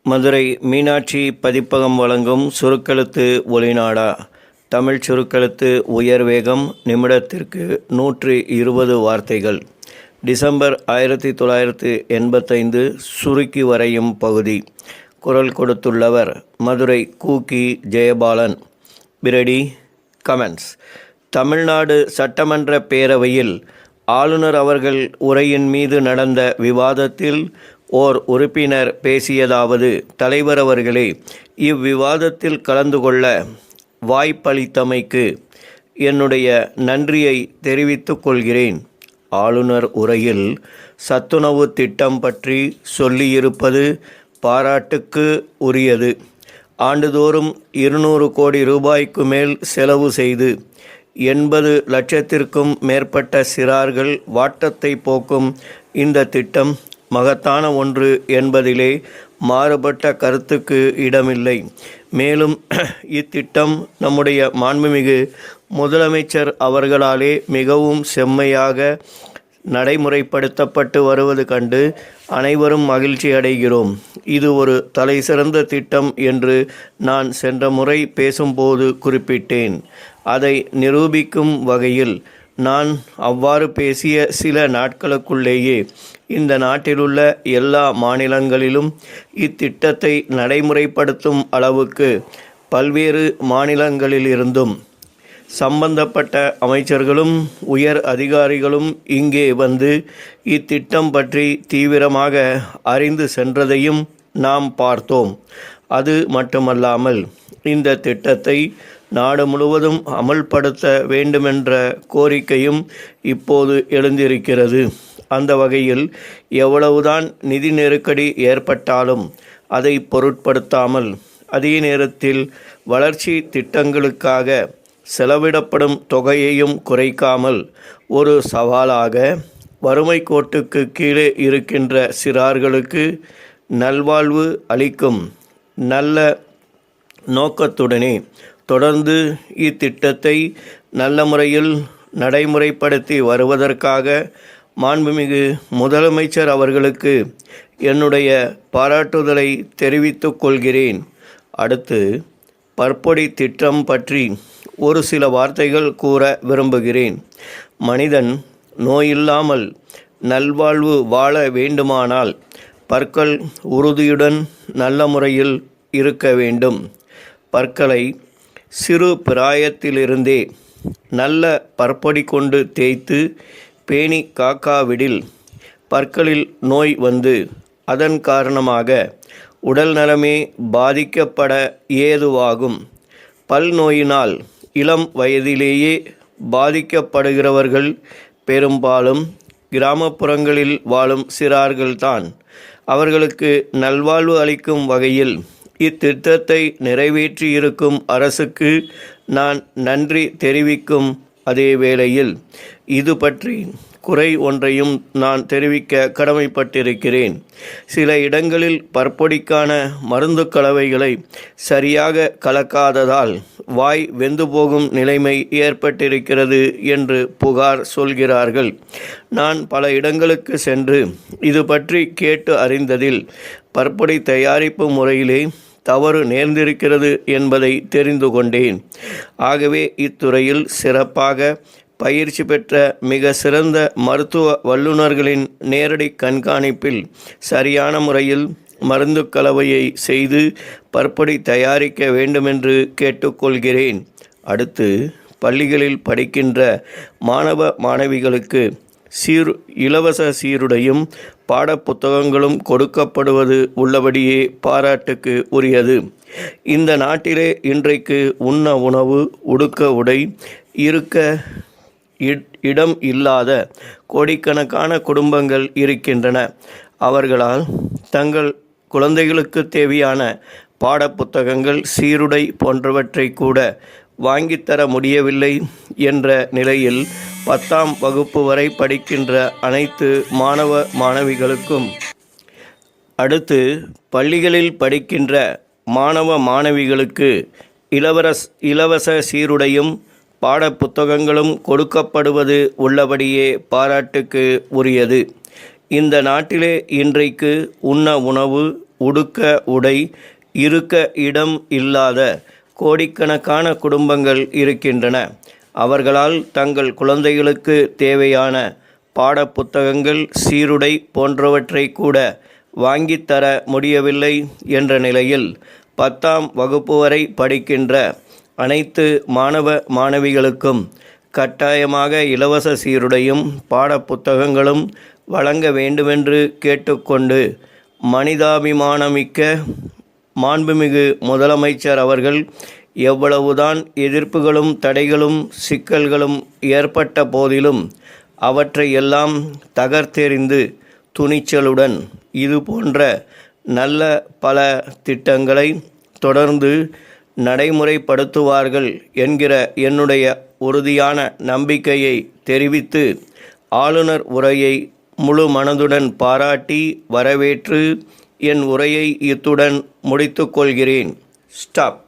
மதுரை மீனாட்சி பதிப்பகம் வழங்கும் சுருக்கெழுத்து ஒலிநாடா. தமிழ் சுருக்கெழுத்து உயர்வேகம் நிமிடத்திற்கு 120 வார்த்தைகள். டிசம்பர் 1985 சுருக்கி வரையும் பகுதி. குரல் கொடுத்துள்ளவர் Madurai cookie Jayabalan. Pretty comments. Tamil Nadu சட்டமன்ற பேரவையில் ஆளுநர் அவர்கள் உரையின் மீது நடந்த விவாதத்தில் ஓர் உறுப்பினர் பேசியதாவது: தலைவர் அவர்களே, இவ்விவாதத்தில் கலந்து கொள்ள வாய்ப்பளித்தமைக்கு என்னுடைய நன்றியை தெரிவித்துக் கொள்கிறேன். ஆளுநர் உரையில் சத்துணவு திட்டம் பற்றி சொல்லியிருப்பது பாராட்டுக்கு உரியது. ஆண்டுதோறும் 200 கோடி ரூபாய்க்கு மேல் செலவு செய்து 80 லட்சத்திற்கும் மேற்பட்ட சிறார்கள் வாட்டத்தை போக்கும் இந்த திட்டம் மகத்தான ஒன்று என்பதிலே மாறுபட்ட கருத்துக்கு இடமில்லை. மேலும் இத்திட்டம் நம்முடைய மாண்புமிகு முதலமைச்சர் அவர்களாலே மிகவும் செம்மையாக நடைமுறைப்படுத்தப்பட்டு வருவது கண்டு அனைவரும் மகிழ்ச்சி அடைகிறோம். இது ஒரு தலைசிறந்த திட்டம் என்று நான் சென்ற முறை பேசும்போது குறிப்பிட்டேன். அதை நிரூபிக்கும் வகையில் நான் அவ்வாறு பேசிய சில நாட்களுக்குள்ளேயே இந்த நாட்டிலுள்ள எல்லா மாநிலங்களிலும் இத்திட்டத்தை நடைமுறைப்படுத்தும் அளவுக்கு பல்வேறு மாநிலங்களிலிருந்தும் சம்பந்தப்பட்ட அமைச்சர்களும் உயர் அதிகாரிகளும் இங்கே வந்து இத்திட்டம் பற்றி தீவிரமாக அறிந்து சென்றதையும் நாம் பார்த்தோம். அது மட்டுமல்லாமல் இந்த திட்டத்தை நாடு முழுவதும் அமல்படுத்த வேண்டுமென்ற கோரிக்கையும் இப்போது எழுந்திருக்கிறது. அந்த வகையில் எவ்வளவுதான் நிதி நெருக்கடி ஏற்பட்டாலும் அதை பொருட்படுத்தாமல் அதே நேரத்தில் வளர்ச்சி திட்டங்களுக்காக செலவிடப்படும் தொகையையும் குறைக்காமல் ஒரு சவாலாக வறுமை கோட்டுக்கு கீழே இருக்கின்ற சிறார்களுக்கு நல்வாழ்வு அளிக்கும் நல்ல நோக்கத்துடனே தொடர்ந்து இத்திட்டத்தை நல்ல முறையில் நடைமுறைப்படுத்தி வருவதற்காக மாண்புமிகு முதலமைச்சர் அவர்களுக்கு என்னுடைய பாராட்டுதலை தெரிவித்துக் கொள்கிறேன். அடுத்து பற்பொடி திட்டம் பற்றி ஒரு சில வார்த்தைகள் கூற விரும்புகிறேன். மனிதன் நோயில்லாமல் நல்வாழ்வு வாழ வேண்டுமானால் பற்கள் உறுதியுடன் நல்ல முறையில் இருக்க வேண்டும். பற்களை சிறு பிராயத்திலிருந்தே நல்ல பற்பொடி கொண்டு தேய்த்து பேணி காக்காவிடில் பற்களில் நோய் வந்து அதன் காரணமாக உடல் நலமே பாதிக்கப்பட ஏதுவாகும். பல் நோயினால் இளம் வயதிலேயே பாதிக்கப்படுகிறவர்கள் பெரும்பாலும் கிராமப்புறங்களில் வாழும் சிறார்கள்தான். அவர்களுக்கு நல்வாழ்வு அளிக்கும் வகையில் இத்திட்டத்தை நிறைவேற்றியிருக்கும் அரசுக்கு நான் நன்றி தெரிவிக்கும் அதே வேளையில் இது பற்றி குறை ஒன்றையும் நான் தெரிவிக்க கடமைப்பட்டிருக்கிறேன். சில இடங்களில் பற்பொடிக்கான மருந்து கலவைகளை சரியாக கலக்காததால் வாய் வெந்து போகும் நிலைமை ஏற்பட்டிருக்கிறது என்று புகார் சொல்கிறார்கள். நான் பல இடங்களுக்கு சென்று இது பற்றி கேட்டு அறிந்ததில் பற்பொடி தயாரிப்பு முறையிலே தவறு நேர்ந்திருக்கிறது என்பதை தெரிந்து கொண்டேன். ஆகவே இத்துறையில் சிறப்பாக பயிற்சி பெற்ற மிக சிறந்த மருத்துவ வல்லுநர்களின் நேரடி கண்காணிப்பில் சரியான முறையில் மருந்து கலவையை செய்து பற்பொடி தயாரிக்க வேண்டுமென்று கேட்டுக்கொள்கிறேன். அடுத்து பள்ளிகளில் படிக்கின்ற மாணவ மாணவிகளுக்கு இலவச சீருடையும் பாடப்புத்தகங்களும் கொடுக்கப்படுவது உள்ளபடியே பாராட்டுக்கு உரியது. இந்த நாட்டிலே இன்றைக்கு உண்ண உணவு, உடுக்க உடை, இருக்க இடம் இல்லாத கோடிக்கணக்கான குடும்பங்கள் இருக்கின்றன. அவர்களால் தங்கள் குழந்தைகளுக்கு தேவையான பாடப்புத்தகங்கள், சீருடை போன்றவற்றை கூட வாங்கித்தர முடியவில்லை என்ற நிலையில் 10ஆம் வகுப்பு வரை படிக்கின்ற அனைத்து மாணவ மாணவிகளுக்கும், அடுத்து பள்ளிகளில் படிக்கின்ற மாணவ மாணவிகளுக்கு இலவச சீருடையும் பாடப்புத்தகங்களும் கொடுக்கப்படுவது உள்ளபடியே பாராட்டுக்கு உரியது. இந்த நாட்டிலே இன்றைக்கு உண்ண உணவு, உடுக்க உடை, இருக்க இடம் இல்லாத கோடிக்கணக்கான குடும்பங்கள் இருக்கின்றன. அவர்களால் தங்கள் குழந்தைகளுக்கு தேவையான பாடப்புத்தகங்கள், சீருடை போன்றவற்றை கூட வாங்கித்தர முடியவில்லை என்ற நிலையில் 10ஆம் வகுப்பு வரை படிக்கின்ற அனைத்து மாணவ மாணவிகளுக்கும் கட்டாயமாக இலவச சீருடையும் பாடப்புத்தகங்களும் வழங்க வேண்டுமென்று கேட்டுக்கொண்டு, மனிதாபிமானமிக்க மாண்புமிகு முதலமைச்சர் அவர்கள் எவ்வளவுதான் எதிர்ப்புகளும் தடைகளும் சிக்கல்களும் ஏற்பட்ட போதிலும் அவற்றை எல்லாம் தகர்த்தெறிந்து துணிச்சலுடன் இது போன்ற நல்ல பல திட்டங்களை தொடர்ந்து நடைமுறைப்படுத்துவார்கள் என்கிற என்னுடைய உறுதியான நம்பிக்கையை தெரிவித்து, ஆளுநர் உரையை முழு மனதுடன் பாராட்டி வரவேற்று என் உரையை இத்துடன் முடித்துக்கொள்கிறேன். ஸ்டாப்.